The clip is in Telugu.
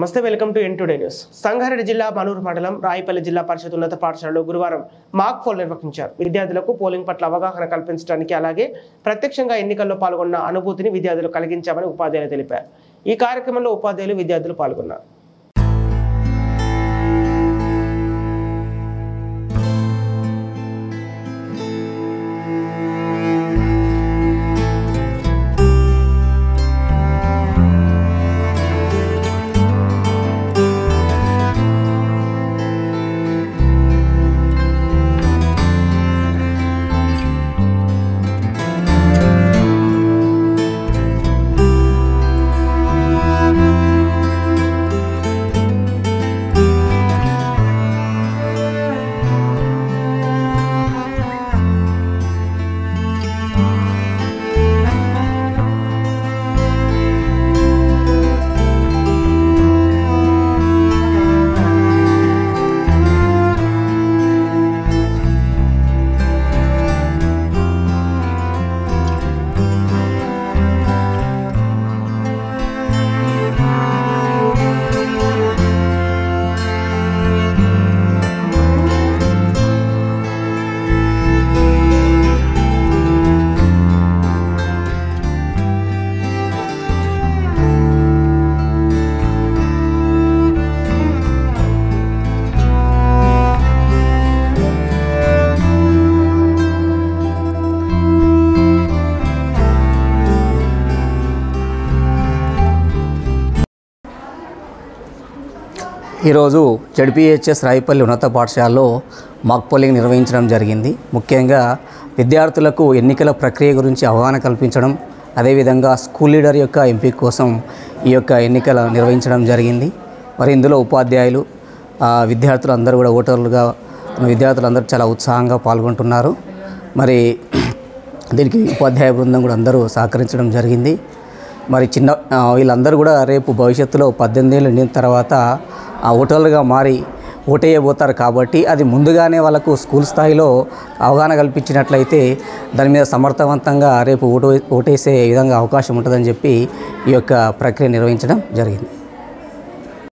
నమస్తే, welcome to N2 news. Sangareddy జిల్లా మనూరు మండలం రాయిపల్లి జిల్లా పరిషత్ ఉన్నత పాఠశాలలో గురువారం మాక్ పోల్ నిర్వహించారు. విద్యార్థులకు పోలింగ్ పట్ల అవగాహన కల్పించడానికి అలాగే ప్రత్యక్షంగా ఎన్నికల్లో పాల్గొన్న అనుభూతిని విద్యార్థులు కలిగించామని ఉపాధ్యాయులు తెలిపారు. ఈ కార్యక్రమంలో ఉపాధ్యాయులు విద్యార్థులు పాల్గొన్నారు. ఈరోజు జడ్పీహెచ్ఎస్ రాయిపల్లి ఉన్నత పాఠశాలలో మాక్ పోలింగ్ నిర్వహించడం జరిగింది. ముఖ్యంగా విద్యార్థులకు ఎన్నికల ప్రక్రియ గురించి అవగాహన కల్పించడం, అదేవిధంగా స్కూల్ లీడర్ యొక్క ఎంపిక కోసం ఈ యొక్క ఎన్నికలు నిర్వహించడం జరిగింది. మరి ఇందులో ఉపాధ్యాయులు విద్యార్థులందరూ కూడా ఓటర్లుగా విద్యార్థులందరూ చాలా ఉత్సాహంగా పాల్గొంటున్నారు. మరి దీనికి ఉపాధ్యాయ బృందం కూడా అందరూ సహకరించడం జరిగింది. మరి వీళ్ళందరూ కూడా రేపు భవిష్యత్తులో 18 ఏళ్ళు నిండిన తర్వాత ఓటర్లుగా మారి ఓటేయబోతారు. కాబట్టి అది ముందుగానే వాళ్ళకు స్కూల్ స్థాయిలో అవగాహన కల్పించినట్లయితే దాని మీద సమర్థవంతంగా రేపు ఓటేసే విధంగా అవకాశం ఉంటుందని చెప్పి ఈ యొక్క ప్రక్రియ నిర్వహించడం జరిగింది.